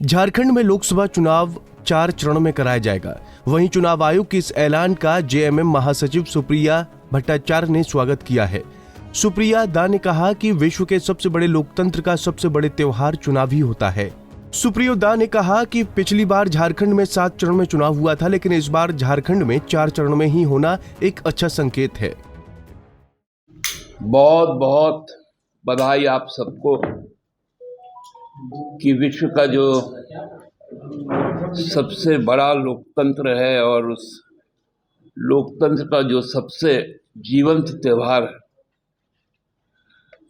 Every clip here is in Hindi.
झारखंड में लोकसभा चुनाव 4 चरणों में कराया जाएगा। वहीं चुनाव आयोग के इस ऐलान का जेएमएम महासचिव सुप्रिया भट्टाचार्य ने स्वागत किया है। सुप्रिया दा ने कहा कि विश्व के सबसे बड़े लोकतंत्र का सबसे बड़े त्योहार चुनाव ही होता है। सुप्रिया दा ने कहा कि पिछली बार झारखंड में 7 चरणों में चुनाव हुआ था, लेकिन इस बार झारखंड में 4 चरणों में ही होना एक अच्छा संकेत है। बहुत बहुत बधाई आप सबको कि विश्व का जो सबसे बड़ा लोकतंत्र है और उस लोकतंत्र का जो सबसे जीवंत त्योहार है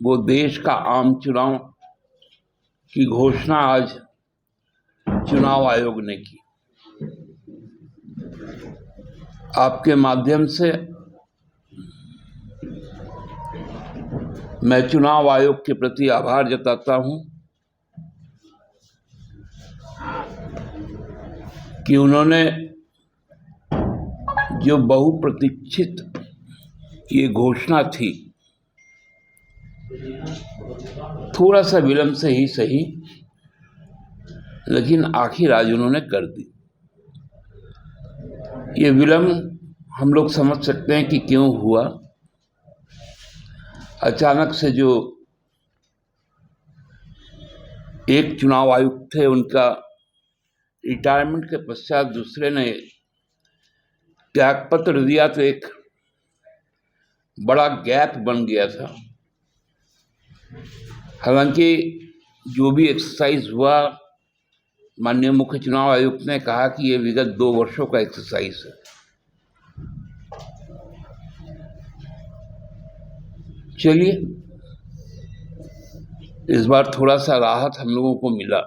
वो देश का आम चुनाव की घोषणा आज चुनाव आयोग ने की। आपके माध्यम से मैं चुनाव आयोग के प्रति आभार जताता हूं कि उन्होंने जो बहुप्रतीक्षित ये घोषणा थी, थोड़ा सा विलंब से ही सही, लेकिन आखिर आज उन्होंने कर दी। ये विलंब हम लोग समझ सकते हैं कि क्यों हुआ। अचानक से जो एक चुनाव आयुक्त थे, उनका रिटायरमेंट के पश्चात दूसरे ने त्यागपत्र दिया तो एक बड़ा गैप बन गया था। हालांकि जो भी एक्सरसाइज हुआ, माननीय मुख्य चुनाव आयुक्त ने कहा कि ये विगत 2 वर्षों का एक्सरसाइज है। चलिए, इस बार थोड़ा सा राहत हम लोगों को मिला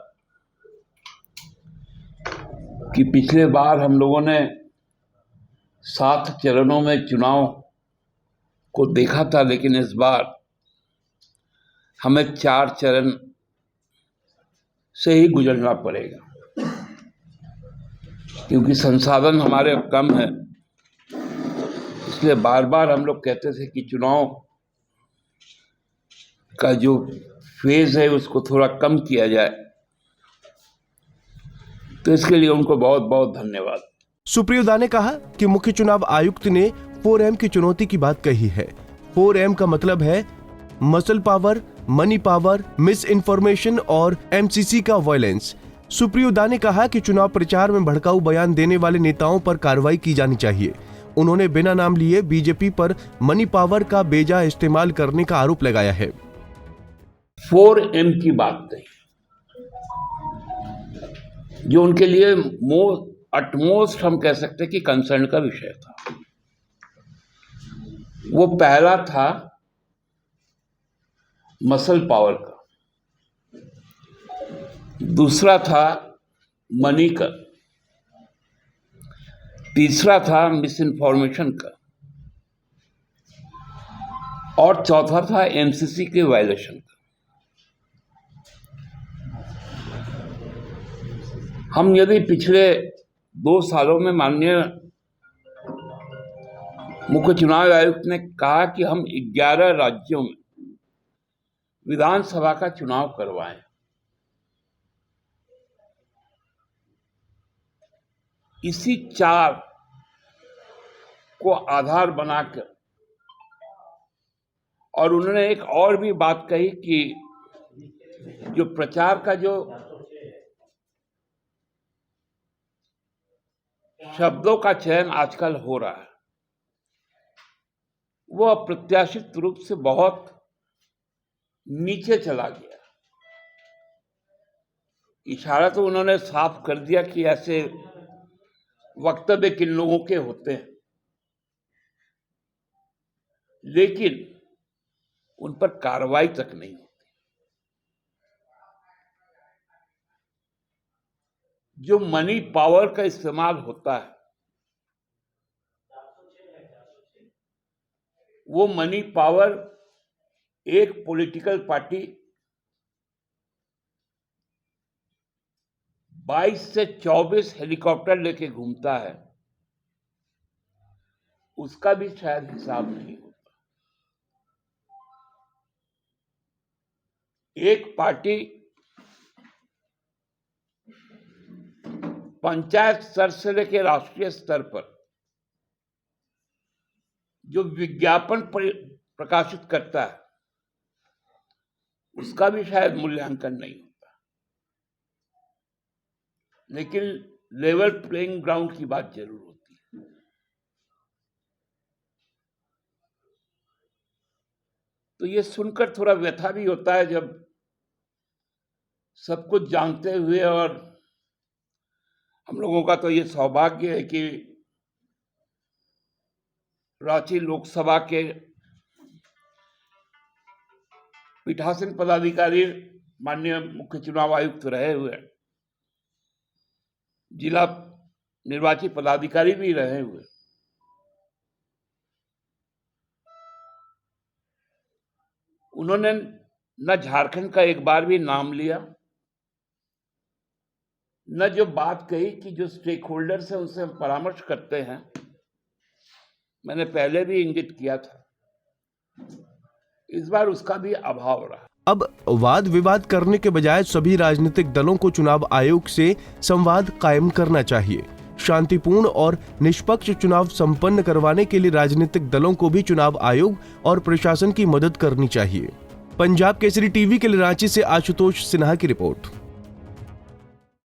कि पिछले बार हम लोगों ने 7 चरणों में चुनाव को देखा था, लेकिन इस बार हमें 4 चरण से ही गुजरना पड़ेगा क्योंकि संसाधन हमारे कम है। इसलिए बार बार हम लोग कहते थे कि चुनाव का जो फेज है उसको थोड़ा कम किया जाए, तो इसके लिए उनको बहुत बहुत धन्यवाद। सुप्रिया दा ने कहा कि मुख्य चुनाव आयुक्त ने 4M की चुनौती की बात कही है। 4M का मतलब है muscle power, money power, miss information और MCC का वायलेंस। सुप्रिया दा ने कहा कि चुनाव प्रचार में भड़काऊ बयान देने वाले नेताओं पर कार्रवाई की जानी चाहिए। उन्होंने बिना नाम लिए बीजेपी पर मनी पावर का बेजा इस्तेमाल करने का आरोप लगाया है। 4M की बात कही, जो उनके लिए अटमोस्ट हम कह सकते हैं कि कंसर्न का विषय था। वो पहला था मसल पावर का, दूसरा था मनी का, तीसरा था मिस इन्फॉर्मेशन का और चौथा था MCC के वायलेशन का। हम यदि पिछले 2 सालों में माननीय मुख्य चुनाव आयुक्त ने कहा कि हम 11 राज्यों में विधानसभा का चुनाव करवाएं, इसी 4 को आधार बनाकर, और उन्होंने एक और भी बात कही कि जो प्रचार का जो शब्दों का चयन आजकल हो रहा है वो अप्रत्याशित रूप से बहुत नीचे चला गया। इशारा तो उन्होंने साफ कर दिया कि ऐसे वक्तव्य किन लोगों के होते हैं, लेकिन उन पर कार्रवाई तक नहीं होती। जो मनी पावर का इस्तेमाल होता है, वो मनी पावर एक पॉलिटिकल पार्टी 22 से 24 हेलीकॉप्टर लेके घूमता है, उसका भी शायद हिसाब नहीं होता। एक पार्टी पंचायत स्तर से लेकर राष्ट्रीय स्तर पर जो विज्ञापन प्रकाशित करता है उसका भी शायद मूल्यांकन नहीं होता, लेकिन लेवल प्लेइंग ग्राउंड की बात जरूर होती है। तो ये सुनकर थोड़ा व्यथा भी होता है जब सब कुछ जानते हुए, और हम लोगों का तो ये सौभाग्य है कि रांची लोकसभा के पीठासीन पदाधिकारी माननीय मुख्य चुनाव आयुक्त रहे हुए, जिला निर्वाची पदाधिकारी भी रहे हुए, उन्होंने न झारखंड का एक बार भी नाम लिया, न जो बात कही कि जो स्टेक होल्डर्स है उनसे हम परामर्श करते हैं। मैंने पहले भी इंगित किया था, इस बार उसका भी अभाव रहा। अब वाद विवाद करने के बजाय सभी राजनीतिक दलों को चुनाव आयोग से संवाद कायम करना चाहिए। शांतिपूर्ण और निष्पक्ष चुनाव संपन्न करवाने के लिए राजनीतिक दलों को भी चुनाव आयोग और प्रशासन की मदद करनी चाहिए। पंजाब केसरी टीवी के लिए रांची से आशुतोष सिन्हा की रिपोर्ट।